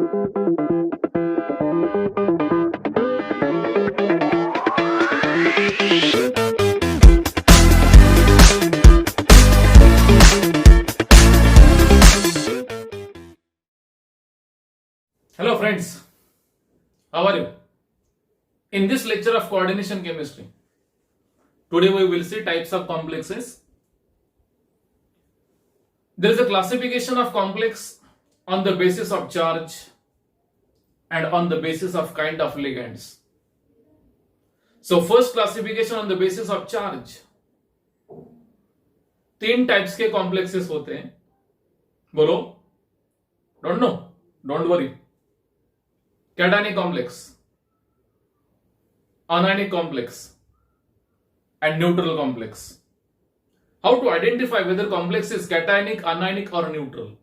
Hello friends, how are you? In this lecture of coordination chemistry, today we will see types of complexes. There is a classification of complex on the basis of charge and on the basis of kind of ligands. So first classification on the basis of charge. तीन types के complexes होते हैं. बोलो. Don't know, don't worry. Cationic complex, anionic complex, and neutral complex. How to identify whether complex is cationic, anionic, or neutral?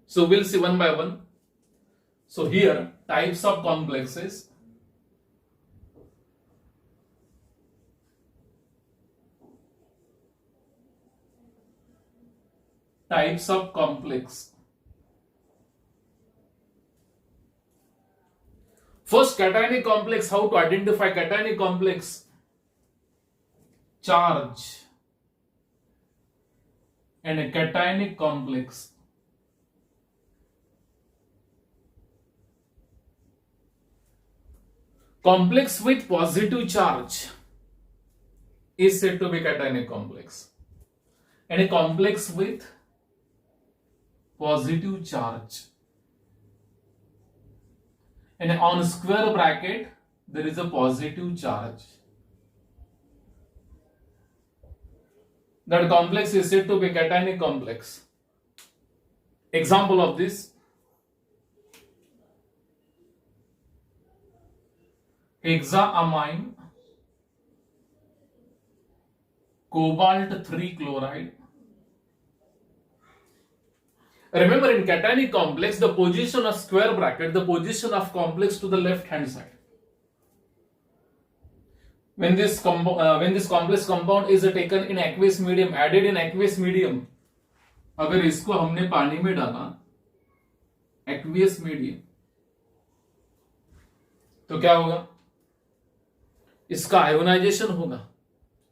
So we'll see one by one. So here, types of complexes. Types of complex. First, cationic complex. How to identify cationic complex? Charge and a cationic complex. Complex with positive charge is said to be cationic complex, and a complex with positive charge, and on square bracket there is a positive charge. That complex is said to be cationic complex. Example of this: hexaamine, cobalt 3 chloride. Remember, in cationic complex, the position of square bracket, the position of complex to the left hand side. When this complex compound is taken in aqueous medium, added in aqueous medium, अगर इसको हमने पानी में डाला aqueous medium, तो क्या होगा? इसका आयोनाइजेशन होगा.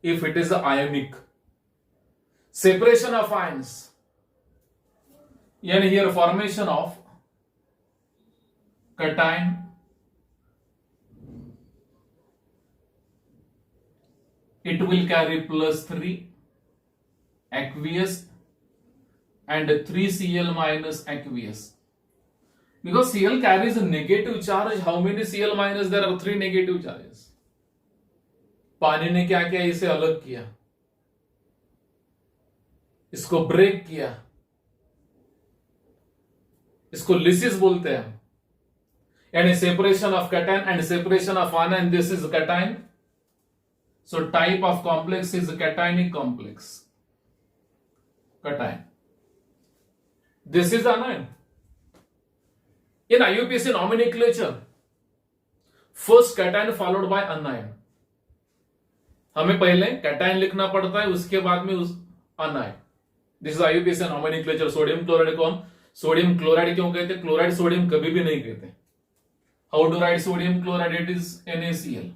If it is ionic, separation of ions. Yani here formation of cation it will carry +3 aqueous and 3Cl minus aqueous. Because Cl carries a negative charge, how many Cl minus? There are 3 negative charges. पानी ने क्या किया? इसे अलग किया, इसको break किया, इसको लिसिस बोलते हैं. यानी separation of cation and separation of ion. This is cation. So type of complex is cationic complex. Cation. This is ion. In IUPAC nomenclature, first cation followed by अनायन. हमें पहले कैटायन लिखना पड़ता है, उसके बाद में उस अनायन. This is IUPAC nomenclature. Sodium chloride को हम सोडियम क्लोराइड क्यों कहते हैं? क्लोराइड सोडियम कभी भी नहीं कहते. How to write sodium chloride? It is NaCl.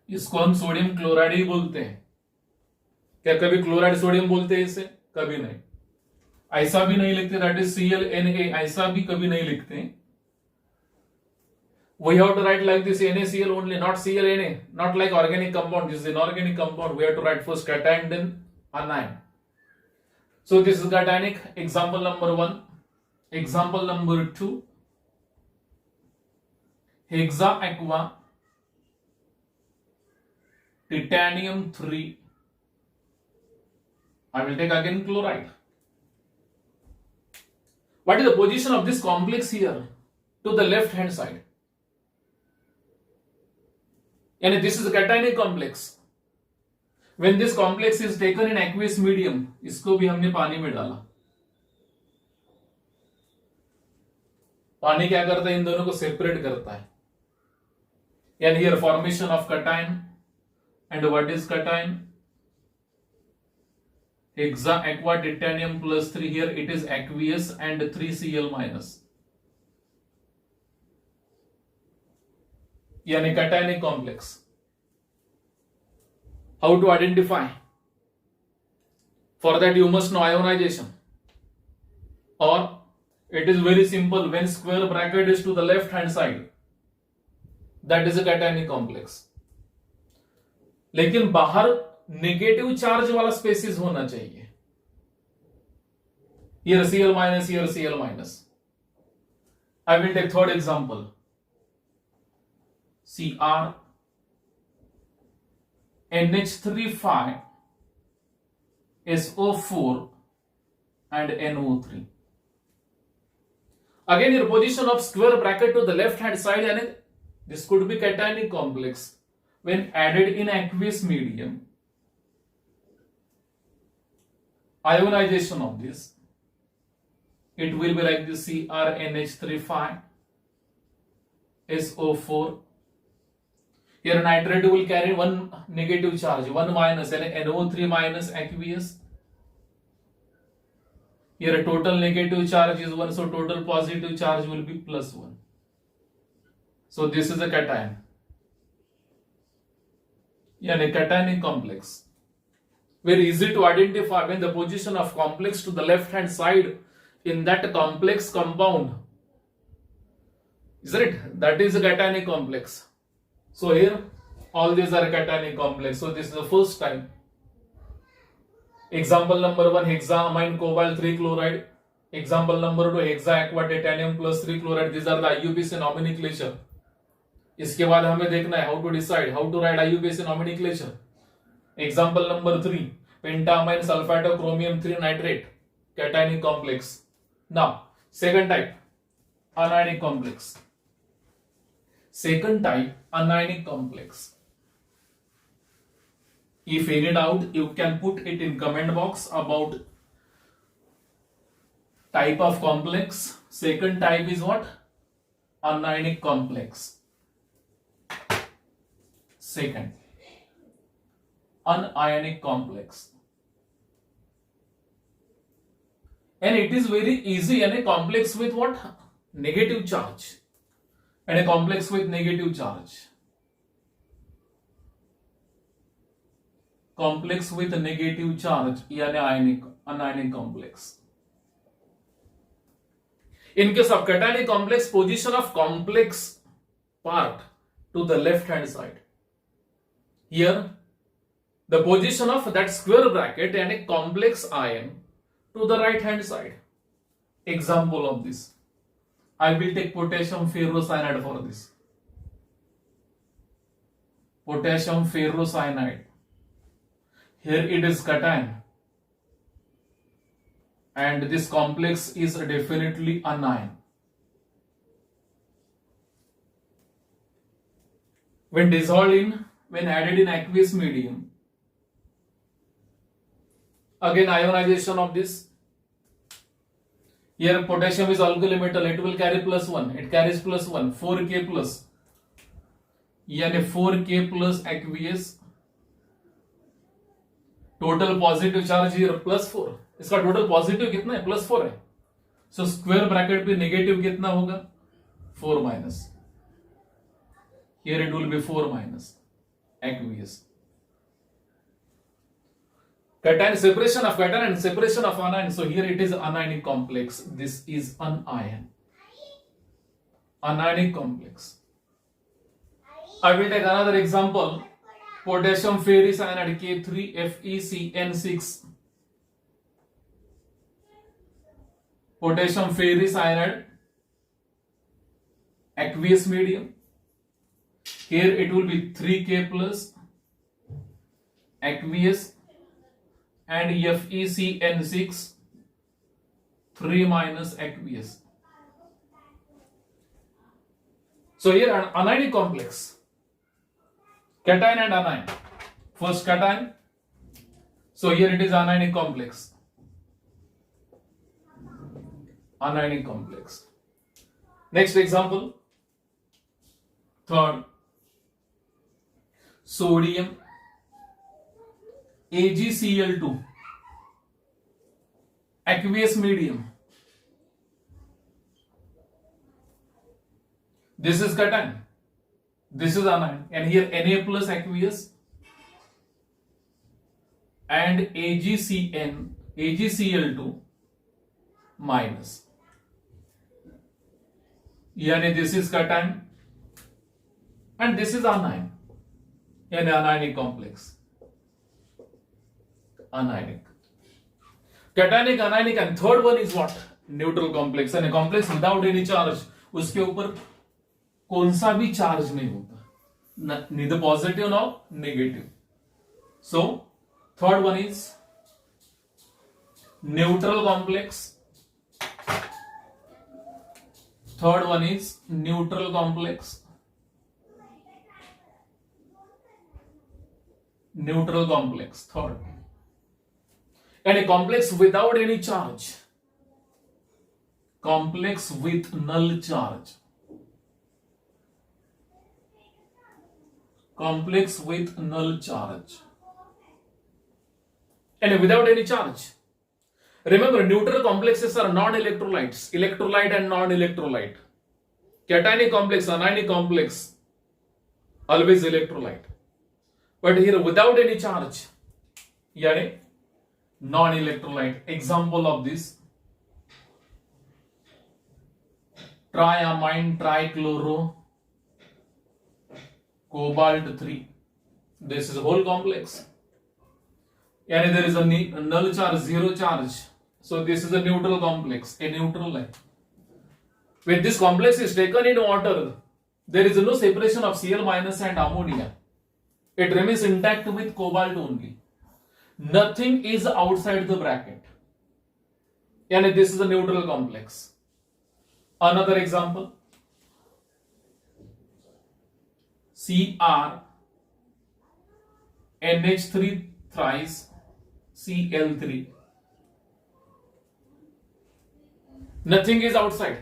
इसको हम सोडियम क्लोराइड ही बोलते हैं. क्या कभी क्लोराइड सोडियम बोलते हैं इसे? कभी नहीं. ऐसा भी नहीं लिखते दैट इज ClNa, ऐसा भी कभी नहीं लिखते. We have to write like this NaCl only, not ClNa, not like organic compound. This is inorganic compound. We have to write first cation then anion. So this is cationic. Example number 1. Example number 2. Hexaaqua, titanium 3. I will take again chloride. What is the position of this complex here? To the left hand side. And this is a cationic complex. When this complex is taken in aqueous medium, इसको भी हमने पानी में डाला. पानी क्या करता है? इन दोनों को सेपरेट करता है. And here formation of cation. And what is cation? Hexaaqua titanium +3. Here it is aqueous and 3Cl minus. यानी cationic complex. How to identify? For that you must know ionization. Or it is very simple, when square bracket is to the left hand side, that is a cationic complex. लेकिन बाहर negative charge वाला spaces होना चाहिए. Here Cl minus, here Cl minus. I will take third example. Cr NH3 phi SO4 and NO3. Again, your position of square bracket to the left hand side, and this could be cationic complex. When added in aqueous medium, ionization of this, it will be like this: CrNH3 phi SO4. Here nitrate will carry one negative charge, one minus, and NO3 minus aqueous. Here total negative charge is 1, so total positive charge will be plus 1. So this is a cation. Yani cationic complex. Very easy to identify when the position of complex to the left hand side in that complex compound, is it? That is a cationic complex. So here all these are cationic complex. So this is the first time. Example number 1, hexaamine cobalt 3 chloride. Example number 2, hexa aqua titanium plus 3 chloride. These are the IUPAC nomenclature. इसके बाद हमें देखना है how to decide, how to write IUPAC nomenclature. Example number 3, pentamine sulfate of chromium 3 nitrate, cationic complex. Now, second type, anionic complex. Second type, anionic complex. If any doubt, you can put it in comment box about type of complex. Second type is what? Anionic complex. Second, anionic complex. And it is very easy, and a complex with what? Negative charge. And a complex with negative charge. Complex with negative charge, yani anionic complex. In case of cationic complex, position of complex part to the left hand side. Here, the position of that square bracket and a complex ion to the right hand side. Example of this, I will take potassium ferrocyanide for this. Potassium ferrocyanide. Here it is cation, and this complex is definitely anion. When dissolved when added in aqueous medium, again ionization of this. Here potassium is alkali metal, it will carry plus 1, it carries plus 1, 4K plus, yani 4K plus aqueous. Total positive charge here plus 4. इसका total positive कितना है? Plus 4 है. So square bracket पे negative कितना होगा? 4 minus. Here it will be 4 minus aqueous. Cation, separation of cation and separation of anion. So here it is anionic complex. This is anion. Anionic complex. I will take another example. Potassium ferricyanide K3FeCN6. Potassium ferricyanide, aqueous medium. Here it will be 3K plus aqueous, and FeCN6 3 minus aqueous. So here an anionic complex. Cation and anion. First cation. So here it is anionic complex. Anionic complex. Next example. Third. Sodium AgCl2. Aqueous medium. This is cation. This is anion, and here Na plus aqueous and AgCl2 minus. Yani this is cation and this is anion, an anionic complex. Anionic, cationic, anionic, and third one is what? Neutral complex. And a complex without any charge, उसके ऊपर कौन सा भी charge नहीं होता, neither positive nor negative. So third one is neutral complex. Third one is neutral complex. Neutral complex, third. And a complex without any charge. Complex with null charge. Complex with null charge. And without any charge. Remember, neutral complexes are non-electrolytes. Electrolyte and non-electrolyte. Cationic complex, anionic complex, always electrolyte. But here without any charge, yani non-electrolyte. Example of this: triamine trichloro cobalt 3. This is a whole complex. Yani there is a null charge, zero charge. So this is a neutral complex, a neutral line. When this complex is taken in water, there is no separation of Cl minus and ammonia. It remains intact with cobalt only. Nothing is outside the bracket. And this is a neutral complex. Another example: Cr NH3 thrice Cl3. Nothing is outside.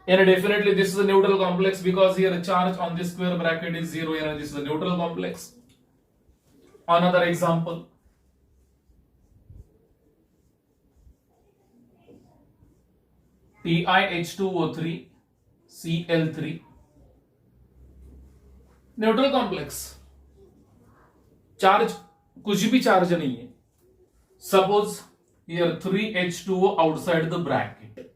And definitely this is a neutral complex because here charge on this square bracket is 0, and this is a neutral complex. Another example: TiH2O3 Cl3. Neutral complex, charge कुछ भी charge नहीं है. Suppose here 3H2O outside the bracket.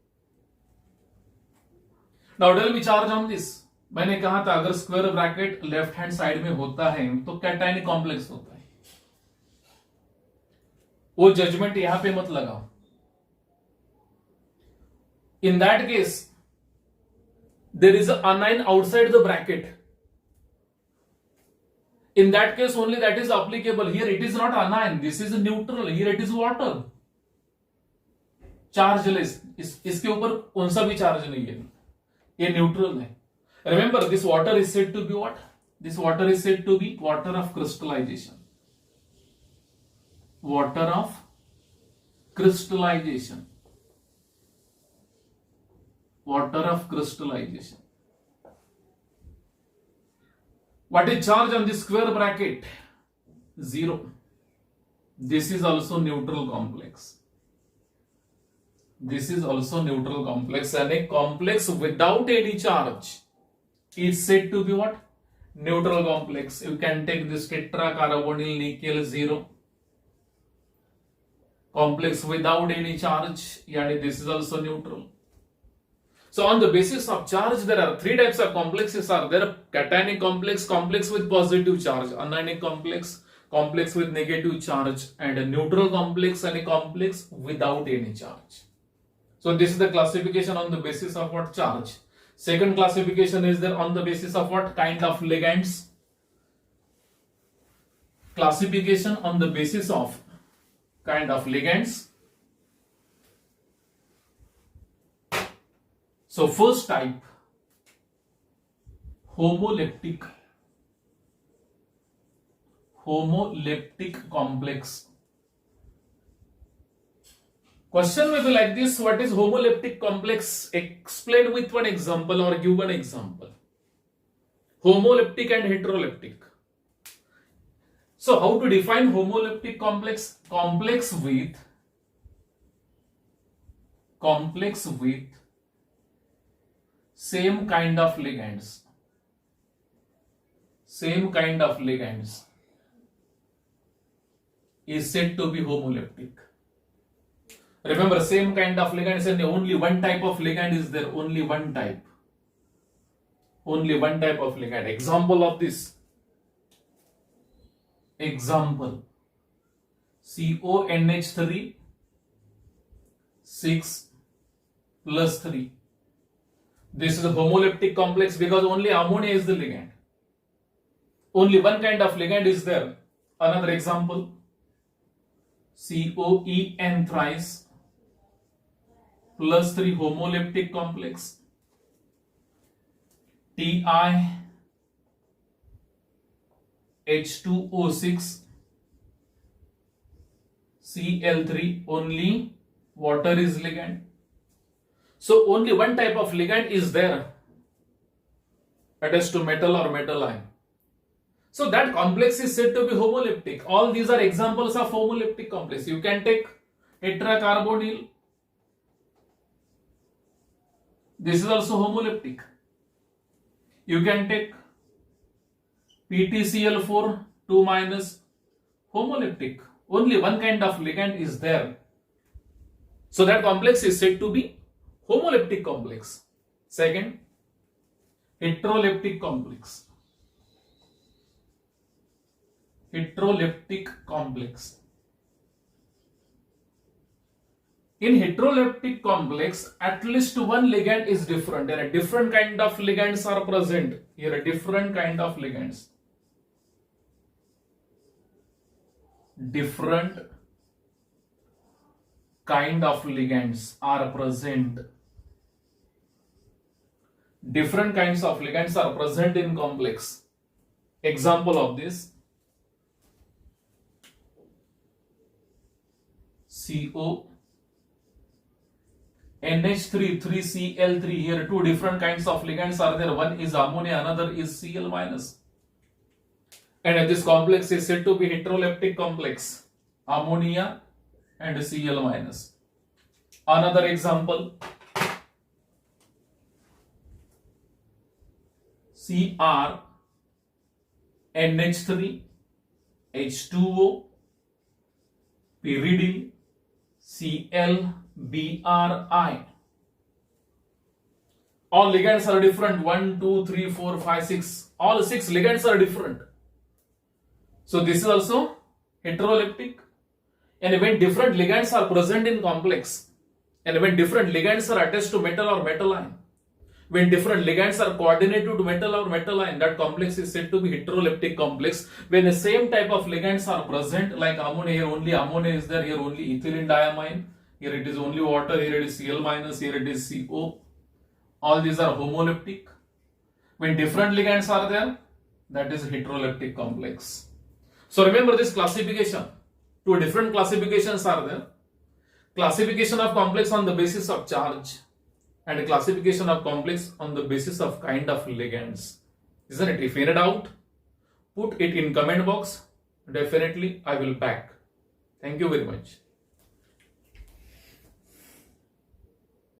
Now tell me charge on this. मैंने कहा था अगर square bracket left hand side में होता है तो कैटायनिक कॉम्प्लेक्स होता है. वो जजमेंट यहां पे मत लगाओ. In that case, there is an anion outside the bracket. In that case only that is applicable. Here it is not anion. This is neutral. Here it is water. Chargeless. इसके ऊपर कौन सा भी charge नहीं है. ये neutral है. Remember, this water is said to be what? This water is said to be water of crystallization. Water of crystallization. Water of crystallization. What is charge on this square bracket? 0. This is also neutral complex. This is also neutral complex, and a complex without any charge is said to be what? Neutral complex. You can take this tetracarbonyl nickel 0. Complex without any charge, yani this is also neutral. So on the basis of charge, there are three types of complexes are there: cationic complex, complex with positive charge, anionic complex, complex with negative charge, and a neutral complex and a complex without any charge. So this is the classification on the basis of what? Charge. Second classification is there on the basis of what? Kind of ligands. Classification on the basis of kind of ligands. So first type, homoleptic complex. Question may be like this: what is homoleptic complex? Explain with one example or give one example. Homoleptic and heteroleptic. So how to define homoleptic complex? Complex with same kind of ligands. same kind of ligands is said to be homoleptic. Remember, same kind of ligands and only one type of ligand is there, only one type. Only one type of ligand. Example of this. Example. CONH3 6 plus 3. This is a homoleptic complex because only ammonia is the ligand. Only one kind of ligand is there. Another example. COEN thrice plus 3 homoleptic complex. TiH2O6 Cl3, only water is ligand. So only one type of ligand is there attached to metal or metal ion. So that complex is said to be homoleptic. All these are examples of homoleptic complex. You can take tetracarbonyl. This is also homoleptic. You can take PTCl4 2 minus, homoleptic. Only one kind of ligand is there. So that complex is said to be homoleptic complex. Second, heteroleptic complex. Heteroleptic complex. In heteroleptic complex, at least one ligand is different. There are different kind of ligands are present. Here are different kind of ligands. Different kind of ligands are present. Different kinds of ligands are present in complex. Example of this: CO NH3 3Cl3. Here two different kinds of ligands are there. One is ammonia, another is Cl minus. And this complex is said to be heteroleptic complex. Ammonia and Cl minus. Another example: Cr NH3 H2O pyridine Cl Bri. All ligands are different. 1, 2, 3, 4, 5, 6. All 6 ligands are different. So this is also heteroleptic. And when different ligands are present in complex, and when different ligands are attached to metal or metal ion, when different ligands are coordinated to metal or metal ion, that complex is said to be heteroleptic complex. When the same type of ligands are present, like ammonia, here only ammonia is there, here only ethylene diamine, here it is only water, here it is Cl minus, here it is CO. All these are homoleptic. When different ligands are there, that is heteroleptic complex. So remember this classification. Two different classifications are there. Classification of complex on the basis of charge, and classification of complex on the basis of kind of ligands. Isn't it? If any doubt, put it in comment box. Definitely I will back. Thank you very much.